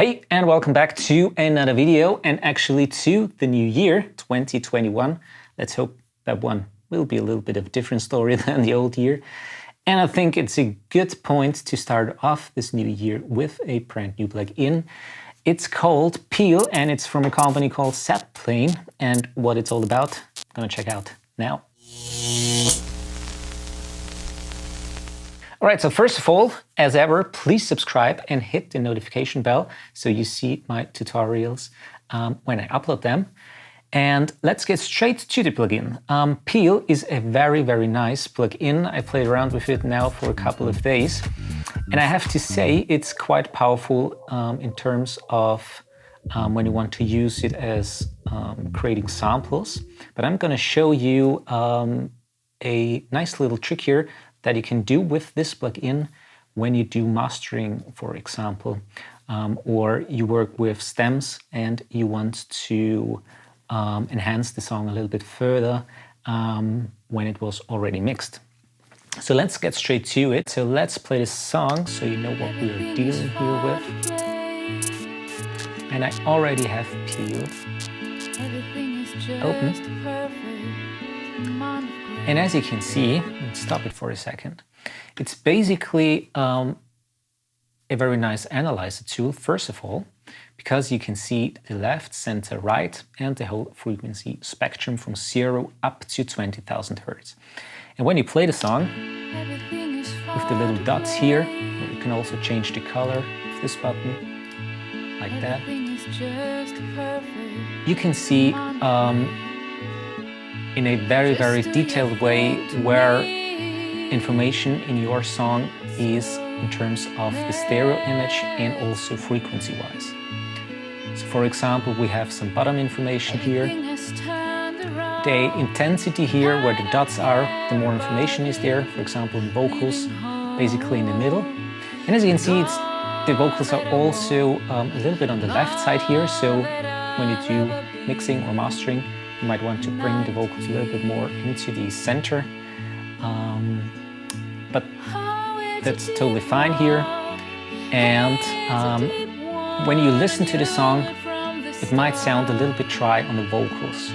Hey, and welcome back to another video, and actually to the new year, 2021. Let's hope that one will be a little bit of a different story than the old year. And I think it's a good point to start off this new year with a brand new plugin. It's called Peel, and it's from a company called zplane. And what it's all about, I'm gonna check out now. All right, so first of all, as ever, please subscribe and hit the notification bell so you see my tutorials when I upload them. And let's get straight to the plugin. Peel is a very, very nice plugin. I played around with it now for a couple of days. And I have to say it's quite powerful in terms of when you want to use it as creating samples. But I'm gonna show you a nice little trick here that you can do with this plugin when you do mastering, for example, or you work with stems and you want to enhance the song a little bit further when it was already mixed. So let's get straight to it. So let's play this song so you know what we are dealing here with. And I already have Peel open. And as you can see, let's stop it for a second. It's basically a very nice analyzer tool, first of all, because you can see the left, center, right, and the whole frequency spectrum from 0 up to 20,000 Hertz. And when you play the song, with the little dots here, you can also change the color of this button, like that. You can see in a very, very detailed way where information in your song is in terms of the stereo image and also frequency-wise. So for example, we have some bottom information here. The intensity here, where the dots are, the more information is there. For example, in vocals, basically in the middle. And as you can see, the vocals are also a little bit on the left side here. So when you do mixing or mastering, you might want to bring the vocals a little bit more into the center. But that's totally fine here. And when you listen to the song, it might sound a little bit dry on the vocals.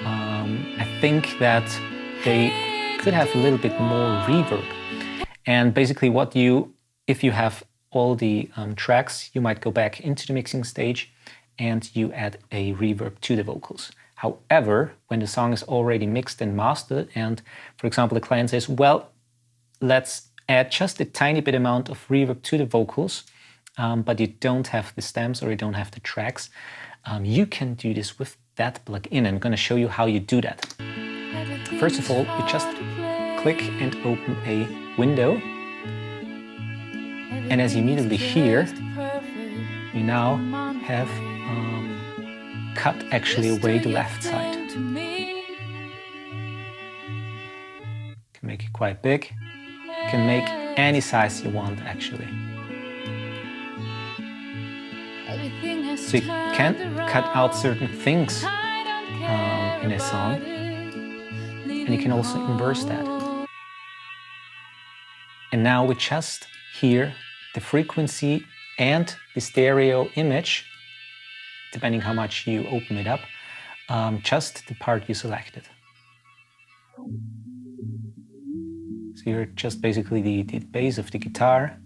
I think that they could have a little bit more reverb. And basically if you have all the tracks, you might go back into the mixing stage and you add a reverb to the vocals. However, when the song is already mixed and mastered, and for example, the client says, well, let's add just a tiny bit amount of reverb to the vocals, but you don't have the stems or you don't have the tracks, you can do this with that plugin. I'm going to show you how you do that. First of all, you just click and open a window. And as you immediately hear, you now have cut actually away the left side. You can make it quite big. You can make any size you want actually. So you can cut out certain things in a song, and you can also inverse that. And now we just hear the frequency and the stereo image, depending how much you open it up, just the part you selected. So you're just basically the bass of the guitar.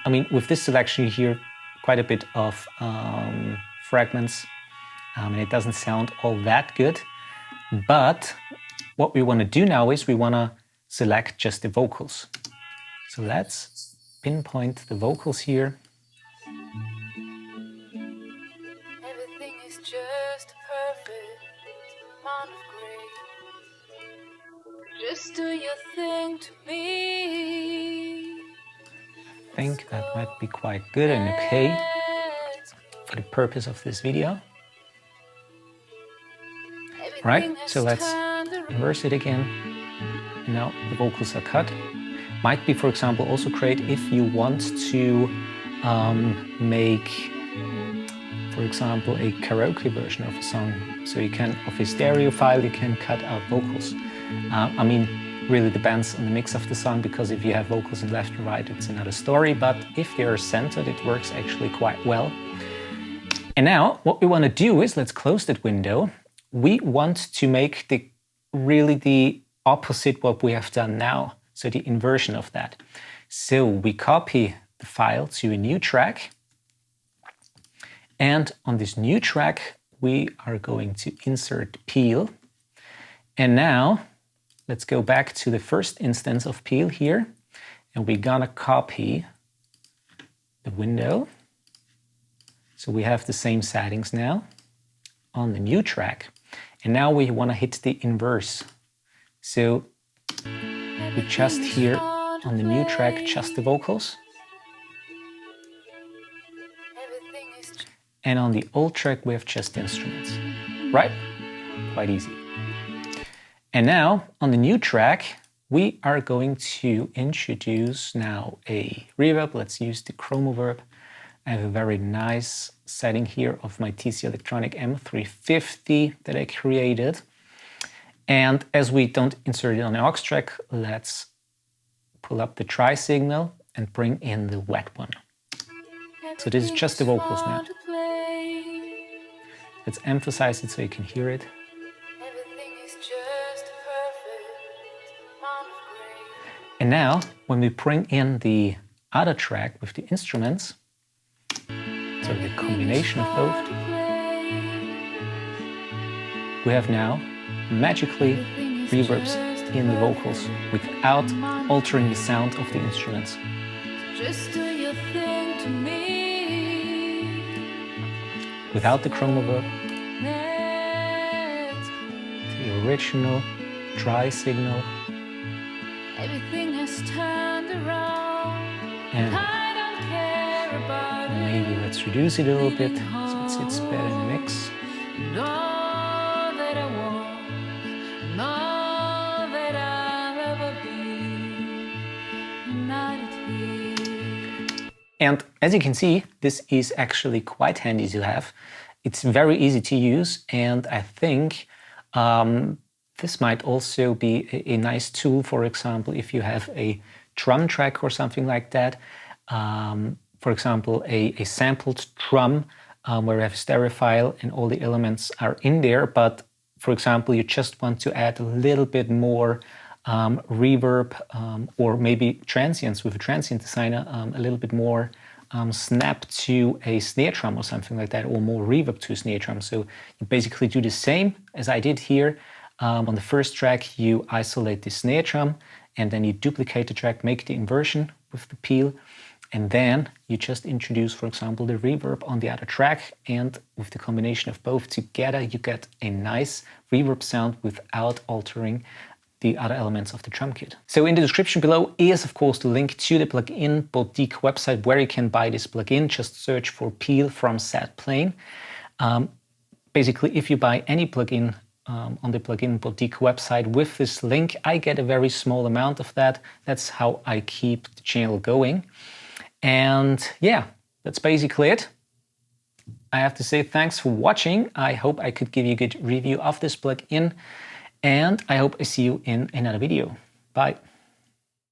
I mean, with this selection you hear quite a bit of fragments, and it doesn't sound all that good. But what we want to do now is we want to select just the vocals. So let's pinpoint the vocals here. Everything is just perfect, amount of grace. Just do your thing to me. I think that might be quite good and okay for the purpose of this video. Right, so let's inverse it again. And now the vocals are cut. Might be, for example, also great if you want to make, for example, a karaoke version of a song. So you can, of a stereo file, you can cut out vocals. I mean, really depends on the mix of the song, because if you have vocals in left and right, it's another story, but if they are centered, it works actually quite well. And now what we want to do is, let's close that window. We want to make really the opposite what we have done now, so the inversion of that. So we copy the file to a new track, and on this new track we are going to insert Peel. And now let's go back to the first instance of Peel here, and we're gonna copy the window. So we have the same settings now on the new track. And now we want to hit the inverse. So we just hear on the new track just the vocals. And on the old track we have just the instruments. Right? Quite easy. And now on the new track we are going to introduce now a reverb. Let's use the chromoverb. I have a very nice setting here of my TC Electronic M350 that I created. And as we don't insert it on the aux track, let's pull up the try signal and bring in the wet one. So this is just the vocals now. Let's emphasize it so you can hear it. And now, when we bring in the other track with the instruments, so the combination of both, we have now magically reverbs in the vocals without altering the sound of the instruments. Just do your thing to me. Without the chromoverb, the original dry signal, Everything has turned around. and I don't care about maybe let's reduce it a little bit so it sits better in the mix. it. All that I want, and all that I'll ever be. United here. And as you can see, this is actually quite handy to have. It's very easy to use, and I think this might also be a nice tool, for example, if you have a drum track or something like that. For example, a sampled drum where you have a stereo file and all the elements are in there, but for example, you just want to add a little bit more reverb or maybe transients with a transient designer, a little bit more snap to a snare drum or something like that, or more reverb to a snare drum. So you basically do the same as I did here. On the first track, you isolate the snare drum, and then you duplicate the track, make the inversion with the Peel, and then you just introduce, for example, the reverb on the other track, and with the combination of both together, you get a nice reverb sound without altering the other elements of the drum kit. So in the description below is, of course, the link to the plugin boutique website where you can buy this plugin. Just search for Peel from zplane. Basically, if you buy any plugin on the plugin boutique website with this link, I get a very small amount of that. That's how I keep the channel going. And yeah, that's basically it. I have to say thanks for watching. I hope I could give you a good review of this plugin, and I hope I see you in another video. Bye.